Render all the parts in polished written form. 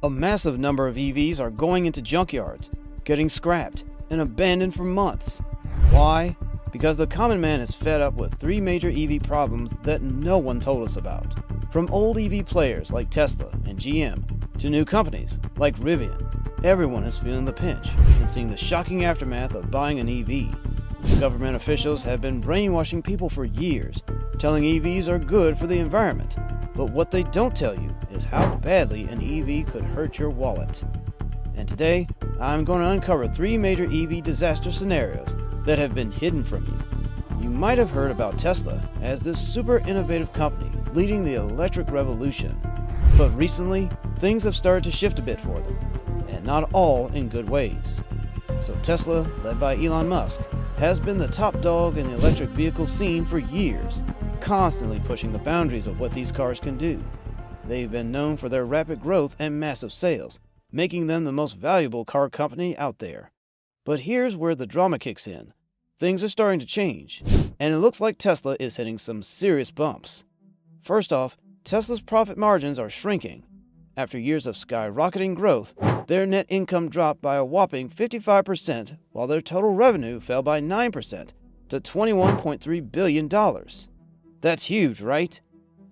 A massive number of EVs are going into junkyards, getting scrapped, and abandoned for months. Why? Because the common man is fed up with three major EV problems that no one told us about. From old EV players like Tesla and GM to new companies like Rivian, everyone is feeling the pinch and seeing the shocking aftermath of buying an EV. Government officials have been brainwashing people for years, telling EVs are good for the environment, but what they don't tell you is how badly an EV could hurt your wallet. And today, I'm going to uncover three major EV disaster scenarios that have been hidden from you. You might have heard about Tesla as this super innovative company leading the electric revolution, but recently, things have started to shift a bit for them, and not all in good ways. So Tesla, led by Elon Musk, has been the top dog in the electric vehicle scene for years, constantly pushing the boundaries of what these cars can do. They've been known for their rapid growth and massive sales, making them the most valuable car company out there. But here's where the drama kicks in. Things are starting to change, and it looks like Tesla is hitting some serious bumps. First off, Tesla's profit margins are shrinking. After years of skyrocketing growth, their net income dropped by a whopping 55%, while their total revenue fell by 9% to $21.3 billion. That's huge, right?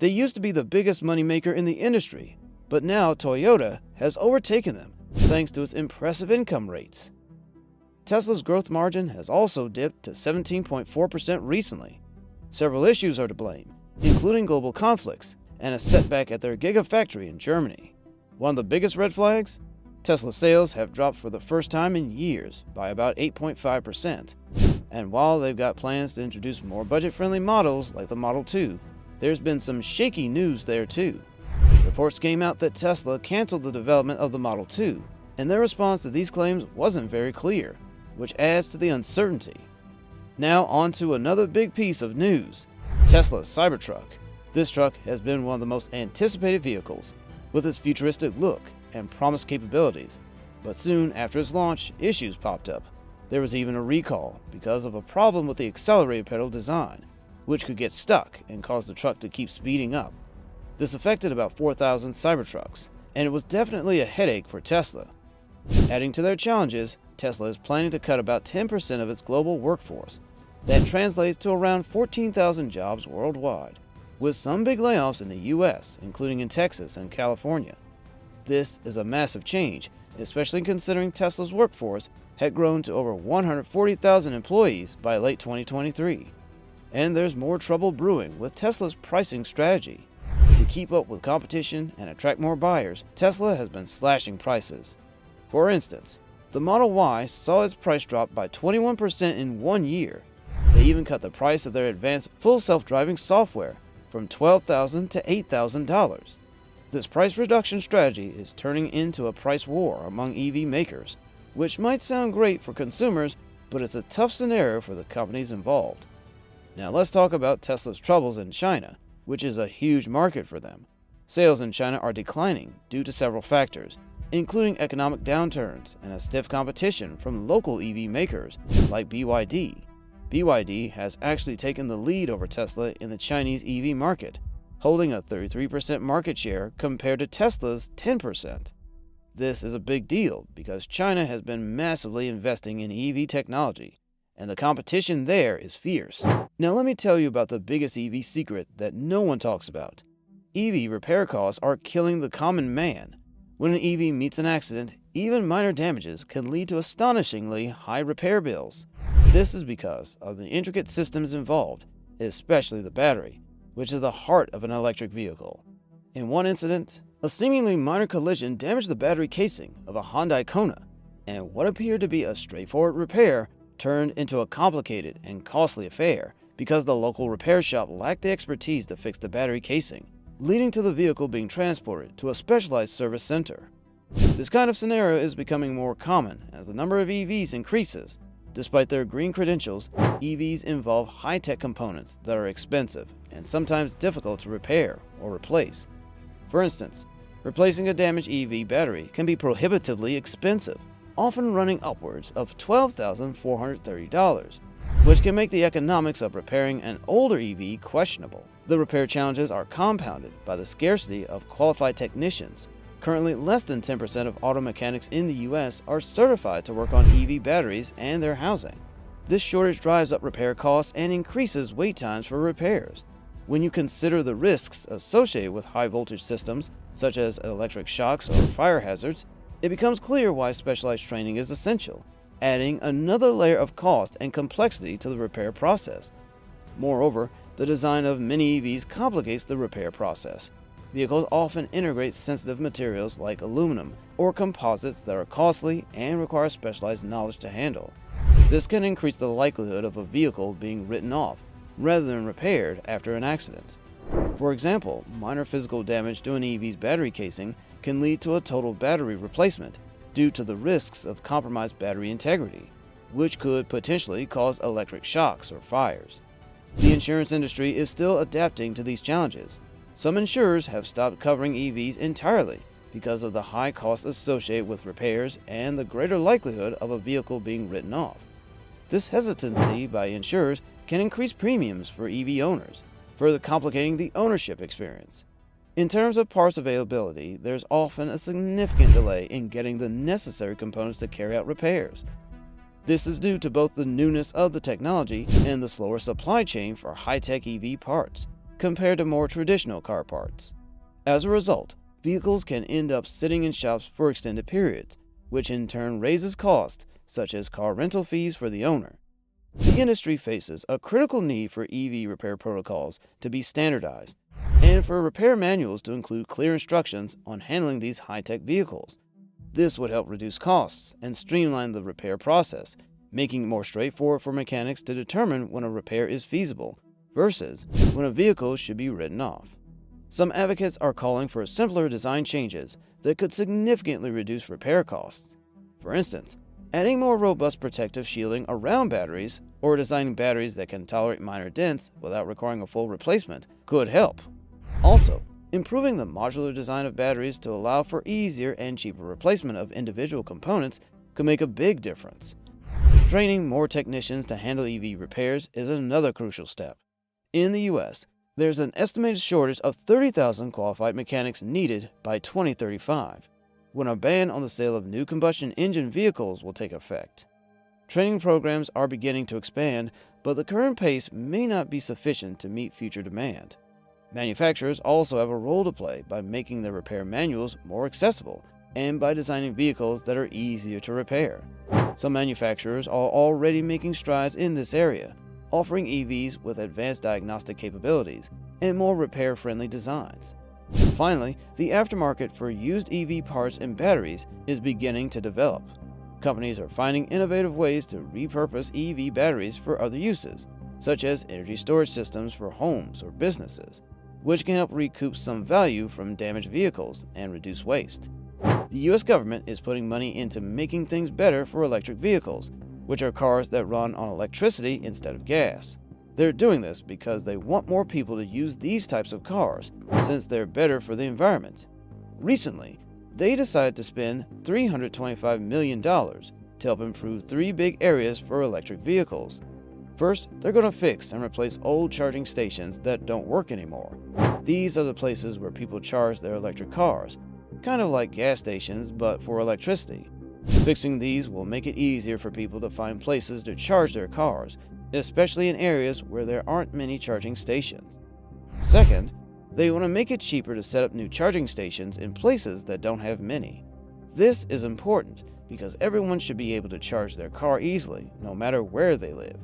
They used to be the biggest moneymaker in the industry, but now Toyota has overtaken them thanks to its impressive income rates. Tesla's growth margin has also dipped to 17.4% recently. Several issues are to blame, including global conflicts and a setback at their Gigafactory in Germany. One of the biggest red flags? Tesla sales have dropped for the first time in years by about 8.5%. And while they've got plans to introduce more budget-friendly models like the Model 2, there's been some shaky news there too. Reports came out that Tesla canceled the development of the Model 2, and their response to these claims wasn't very clear, which adds to the uncertainty. Now on to another big piece of news, Tesla's Cybertruck. This truck has been one of the most anticipated vehicles, with its futuristic look and promised capabilities, but soon after its launch, issues popped up. There was even a recall because of a problem with the accelerator pedal design, which could get stuck and cause the truck to keep speeding up. This affected about 4,000 Cybertrucks, and it was definitely a headache for Tesla. Adding to their challenges, Tesla is planning to cut about 10% of its global workforce. That translates to around 14,000 jobs worldwide, with some big layoffs in the US, including in Texas and California. This is a massive change, especially considering Tesla's workforce had grown to over 140,000 employees by late 2023. And there's more trouble brewing with Tesla's pricing strategy. To keep up with competition and attract more buyers, Tesla has been slashing prices. For instance, the Model Y saw its price drop by 21% in 1 year. They even cut the price of their advanced full self-driving software from $12,000 to $8,000. This price reduction strategy is turning into a price war among EV makers, which might sound great for consumers, but it's a tough scenario for the companies involved. Now let's talk about Tesla's troubles in China, which is a huge market for them. Sales in China are declining due to several factors, including economic downturns and a stiff competition from local EV makers like BYD. BYD has actually taken the lead over Tesla in the Chinese EV market, holding a 33% market share compared to Tesla's 10%. This is a big deal because China has been massively investing in EV technology, and the competition there is fierce. Now let me tell you about the biggest EV secret that no one talks about. EV repair costs are killing the common man. When an EV meets an accident, even minor damages can lead to astonishingly high repair bills. This is because of the intricate systems involved, especially the battery, which is the heart of an electric vehicle. In one incident, a seemingly minor collision damaged the battery casing of a Hyundai Kona, and what appeared to be a straightforward repair turned into a complicated and costly affair because the local repair shop lacked the expertise to fix the battery casing, leading to the vehicle being transported to a specialized service center. This kind of scenario is becoming more common as the number of EVs increases. Despite their green credentials, EVs involve high-tech components that are expensive and sometimes difficult to repair or replace. For instance, replacing a damaged EV battery can be prohibitively expensive, often running upwards of $12,430, which can make the economics of repairing an older EV questionable. The repair challenges are compounded by the scarcity of qualified technicians, Currently, less than 10% of auto mechanics in the US are certified to work on EV batteries and their housing. This shortage drives up repair costs and increases wait times for repairs. When you consider the risks associated with high voltage systems, such as electric shocks or fire hazards, it becomes clear why specialized training is essential, adding another layer of cost and complexity to the repair process. Moreover, the design of many EVs complicates the repair process. Vehicles often integrate sensitive materials like aluminum or composites that are costly and require specialized knowledge to handle. This can increase the likelihood of a vehicle being written off rather than repaired after an accident. For example, minor physical damage to an EV's battery casing can lead to a total battery replacement due to the risks of compromised battery integrity, which could potentially cause electric shocks or fires. The insurance industry is still adapting to these challenges. Some insurers have stopped covering EVs entirely because of the high costs associated with repairs and the greater likelihood of a vehicle being written off. This hesitancy by insurers can increase premiums for EV owners, further complicating the ownership experience. In terms of parts availability, there's often a significant delay in getting the necessary components to carry out repairs. This is due to both the newness of the technology and the slower supply chain for high-tech EV parts, compared to more traditional car parts. As a result, vehicles can end up sitting in shops for extended periods, which in turn raises costs, such as car rental fees for the owner. The industry faces a critical need for EV repair protocols to be standardized, and for repair manuals to include clear instructions on handling these high-tech vehicles. This would help reduce costs and streamline the repair process, making it more straightforward for mechanics to determine when a repair is feasible versus when a vehicle should be written off. Some advocates are calling for simpler design changes that could significantly reduce repair costs. For instance, adding more robust protective shielding around batteries or designing batteries that can tolerate minor dents without requiring a full replacement could help. Also, improving the modular design of batteries to allow for easier and cheaper replacement of individual components could make a big difference. Training more technicians to handle EV repairs is another crucial step. In the US, there's an estimated shortage of 30,000 qualified mechanics needed by 2035, when a ban on the sale of new combustion engine vehicles will take effect. Training programs are beginning to expand, but the current pace may not be sufficient to meet future demand. Manufacturers also have a role to play by making their repair manuals more accessible and by designing vehicles that are easier to repair. Some manufacturers are already making strides in this area, offering EVs with advanced diagnostic capabilities and more repair-friendly designs. Finally, the aftermarket for used EV parts and batteries is beginning to develop. Companies are finding innovative ways to repurpose EV batteries for other uses, such as energy storage systems for homes or businesses, which can help recoup some value from damaged vehicles and reduce waste. The US government is putting money into making things better for electric vehicles, which are cars that run on electricity instead of gas. They're doing this because they want more people to use these types of cars, since they're better for the environment. Recently, they decided to spend $325 million to help improve three big areas for electric vehicles. First, they're going to fix and replace old charging stations that don't work anymore. These are the places where people charge their electric cars, kind of like gas stations but for electricity. Fixing these will make it easier for people to find places to charge their cars, especially in areas where there aren't many charging stations. Second, they want to make it cheaper to set up new charging stations in places that don't have many. This is important because everyone should be able to charge their car easily, no matter where they live.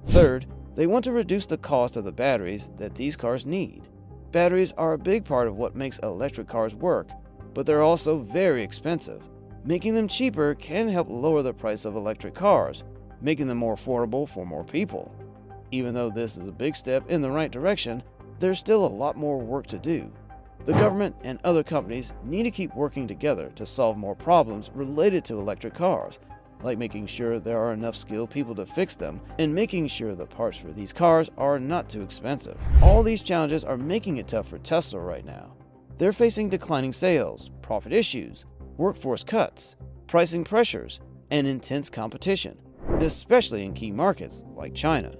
Third, they want to reduce the cost of the batteries that these cars need. Batteries are a big part of what makes electric cars work, but they're also very expensive. Making them cheaper can help lower the price of electric cars, making them more affordable for more people. Even though this is a big step in the right direction, there's still a lot more work to do. The government and other companies need to keep working together to solve more problems related to electric cars, like making sure there are enough skilled people to fix them and making sure the parts for these cars are not too expensive. All these challenges are making it tough for Tesla right now. They're facing declining sales, profit issues, workforce cuts, pricing pressures, and intense competition, especially in key markets like China.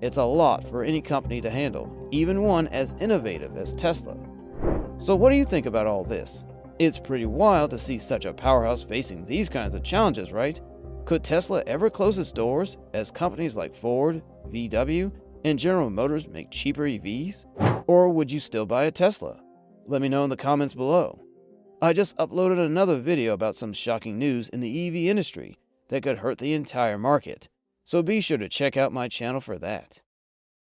It's a lot for any company to handle, even one as innovative as Tesla. So what do you think about all this? It's pretty wild to see such a powerhouse facing these kinds of challenges, right? Could Tesla ever close its doors as companies like Ford, VW, and General Motors make cheaper EVs? Or would you still buy a Tesla? Let me know in the comments below. I just uploaded another video about some shocking news in the EV industry that could hurt the entire market, so be sure to check out my channel for that.